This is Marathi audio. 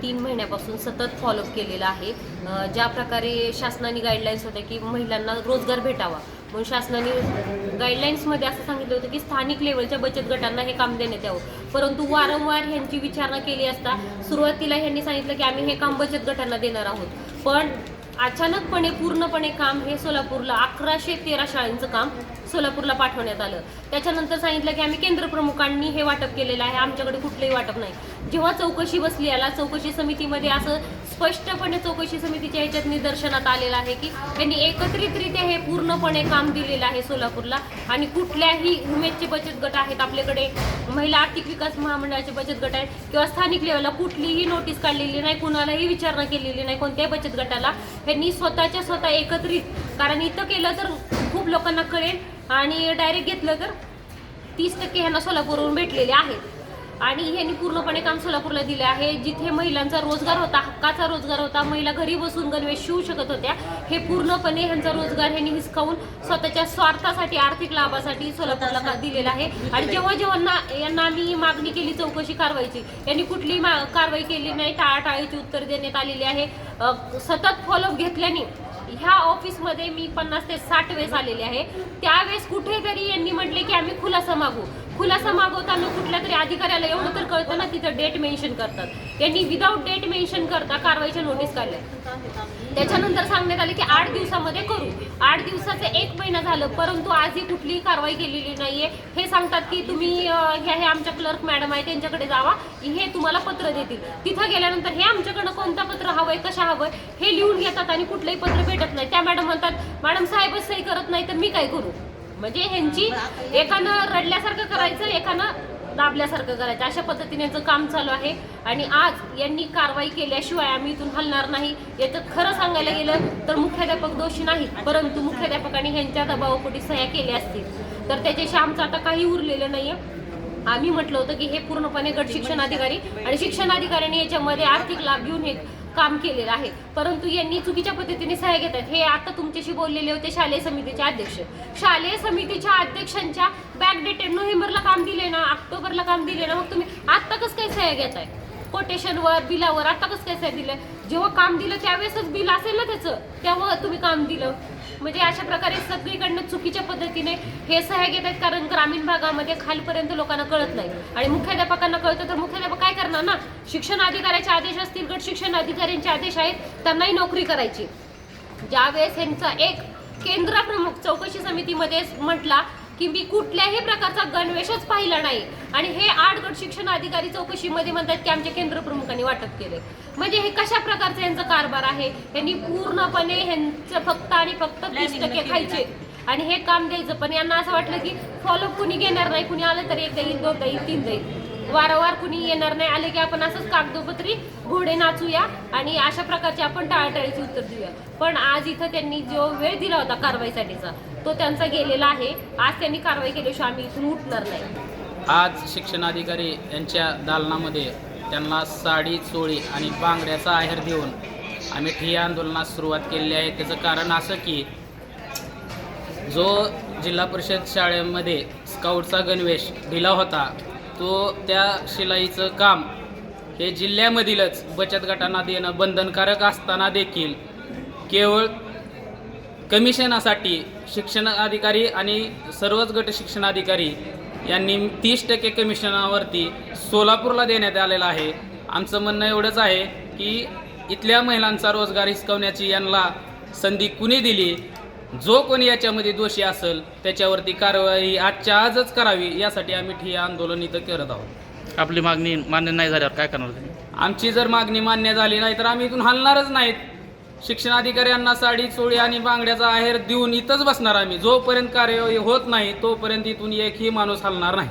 3 महिन्यापासून सतत फॉलोअप केलेला आहे। ज्या प्रकारे शासनाने गाईडलाईन्स होत्या की महिलांना रोजगार भेटावा म्हणून शासनाने गाईडलाईन्समध्ये असं सांगितलं होतं की स्थानिक लेवलच्या बचत गटांना हे काम देण्यात यावं, परंतु वारंवार ह्यांची विचारणा केली असता सुरुवातीला ह्यांनी सांगितलं की आम्ही हे काम बचत गटांना देणार आहोत, पण अचानकपणे पूर्णपणे काम हे सोलापूरला 1113 शाळांचं काम सोलापूरला पाठवण्यात आलं। त्याच्यानंतर सांगितलं की आम्ही केंद्र प्रमुखांनी हे वाटप केलेलं आहे, आमच्याकडे कुठलंही वाटप नाही। जेव्हा चौकशी बसली याला चौकशी समितीमध्ये असं स्पष्टपणे चौकशी समितीच्या ह्याच्यात निदर्शनात आलेलं आहे की त्यांनी एकत्रितरित्या हे पूर्णपणे काम दिलेलं आहे सोलापूरला आणि कुठल्याही उमेदचे बचत गट आहेत आपल्याकडे, महिला आर्थिक विकास महामंडळाचे बचत गट आहेत किंवा स्थानिक लेवलला कुठलीही नोटीस काढलेली नाही, कुणालाही विचारणा केलेली नाही कोणत्याही बचत गटाला। त्यांनी स्वतःच्या स्वतः एकत्रित, कारण इथं केलं तर खूप लोकांना कळेल आणि डायरेक्ट घेतलं तर 30% ह्यांना सोलापूरवरून भेटलेले आहेत आणि ह्यांनी पूर्णपणे काम सोलापूरला दिले आहे। जिथे महिलांचा रोजगार होता, हक्काचा रोजगार होता, महिला घरी बसून गणवेश शिवू शकत होत्या, हे पूर्णपणे ह्यांचा रोजगार ह्यांनी हिसकावून स्वतःच्या स्वार्थासाठी आर्थिक लाभासाठी सोलापूरला दिलेला आहे। आणि जेव्हा जेव्हा यांना आम्ही मागणी केली चौकशी कारवाईची, यांनी कुठलीही कारवाई केली नाही, टाळाटाळीची उत्तर देण्यात आलेली आहे। सतत फॉलोअप घेतल्याने ह्या ऑफिसमध्ये मी 50 ते 60 वेळेस आलेले आहे, त्यावेळेस कुठेतरी यांनी म्हटले की आम्ही खुलासा मागू। खुलासा मागवताना कुठल्या तरी अधिकाऱ्याला एवढं तर कळतं ना, तिथं डेट मेन्शन करतात, त्यांनी विदाऊट डेट मेन्शन करता कारवाईच्या नोटीस काढल्या। त्याच्यानंतर सांगण्यात आले की 8 दिवसामध्ये करू, 8 दिवसाचे 1 महिना झालं, परंतु आजही कुठलीही कारवाई केलेली नाहीये। हे सांगतात की तुम्ही हे आमच्या क्लर्क मॅडम आहे त्यांच्याकडे जावा, हे तुम्हाला पत्र देतील। तिथं गेल्यानंतर हे आमच्याकडनं कोणतं पत्र हवंय, कशा हवंय हे लिहून घेतात आणि कुठलंही पत्र भेटत नाही। त्या मॅडम म्हणतात मॅडम साहेबच सही करत नाही तर मी काय करू। म्हणजे ह्यांची एकानं रडल्यासारखं करायचं, एकानं दाबल्यासारखं करायचं, अशा पद्धतीने यांचं काम चालू आहे। आणि आज यांनी कारवाई केल्याशिवाय आम्ही इथून हलणार नाही। याचं खरं सांगायला गेलं तर मुख्याध्यापक दोषी नाहीत, परंतु मुख्याध्यापकांनी ह्यांच्या दबावापोटी सह्या केल्या असतील तर त्याच्याशी आमचं आता काही उरलेलं नाहीये। आम्ही म्हटलं होतं की हे पूर्णपणे गट शिक्षण अधिकारी आणि शिक्षण अधिकाऱ्यांनी याच्यामध्ये आर्थिक लाभ घेऊन हे काम केलेलं आहे, परंतु यांनी चुकीच्या पद्धतीने सह्या घेतात। हे आता तुमच्याशी बोललेले होते शालेय समितीचे अध्यक्ष, शालेय समितीच्या अध्यक्षांच्या बॅकडेटेड नोव्हेंबरला काम दिले ना, ऑक्टोबरला काम दिले ना, मग तुम्ही आत्ता कसं काय सह्या घेताय कोटेशनवर, बिलावर? आता कसं काय सह्या दिलं? जेव्हा काम दिलं त्यावेळेसच बिल असेल ना त्याचं, तेव्हा तुम्ही काम दिलं। म्हणजे अशा प्रकारे सगळीकडनं चुकीच्या पद्धतीने हे सह्या घेत आहेत, कारण ग्रामीण भागामध्ये खालपर्यंत लोकांना कळत नाही आणि मुख्याध्यापकांना कळतं तर मुख्याध्यापक काय करणार ना। शिक्षण अधिकाऱ्याचे आदेश असतील, गट शिक्षण अधिकाऱ्यांचे आदेश आहेत, त्यांनाही नोकरी करायची। ज्यावेळेस यांचा एक केंद्र प्रमुख चौकशी समितीमध्ये म्हटला की मी कुठल्याही प्रकारचा गणवेशच पाहिला नाही आणि हे 8 गट शिक्षण अधिकारी चौकशीमध्ये म्हणतात की आमच्या केंद्र प्रमुखांनी वाटप केले। म्हणजे हे कशा प्रकारचा यांचा कारभार आहे? यांनी पूर्णपणे ह्यांचं फक्त आणि फक्त 30% खायचे आणि हे काम द्यायचं, पण यांना असं वाटलं की फॉलोअप कुणी घेणार नाही, कुणी आलं तर 1 जाईल, 2 जाईल, 3 जाईल, वारंवार कुणी येणार नाही, आले की आपण असंच कागदोपत्री घोडे नाचूया आणि अशा प्रकारचे आपण टाळाटाळीची उत्तर देऊया। पण आज इथं त्यांनी जो वेळ दिला होता कारवाईसाठीचा तो त्यांचा गेलेला आहे। आज त्यांनी कारवाई केल्याशिवाय आम्ही इथून उठणार नाही। आज शिक्षणाधिकारी यांच्या दालनामध्ये त्यांना साडी, चोळी आणि बांगड्याचा आहेर देऊन आम्ही ठिय्या आंदोलनास सुरुवात केलेली आहे। त्याचं कारण असं की जो जिल्हा परिषद शाळेमध्ये स्काउटचा गणवेश दिला होता तो त्या शिलाईचं काम हे जिल्ह्यामधीलच बचत गटांना देणं बंधनकारक असताना देखील केवळ कमिशनासाठी शिक्षण अधिकारी आणि सर्वच गट शिक्षण अधिकारी यांनी 30% कमिशनावरती सोलापूरला देण्यात आलेला आहे। आमचं म्हणणं एवढंच आहे की इथल्या महिलांचा रोजगार हिसकवण्याची यांना संधी कुणी दिली, जो कोणी याच्यामध्ये दोषी असेल त्याच्यावरती कारवाई आजच्या आजच करावी, यासाठी आम्ही ठिय्या आंदोलन इथं करत आहोत। आपली मागणी मान्य नाही झाल्यावर काय करणार तुम्ही? आमची जर मागणी मान्य झाली नाही तर आम्ही इथून हलणारच नाहीत। शिक्षणाधिकाऱ्यांना साडी, चोळी आणि बांगड्याचा आहेर देऊन इथंच बसणार आम्ही। जोपर्यंत कार्यवाही होत नाही तोपर्यंत इथून एकही माणूस हलणार नाही।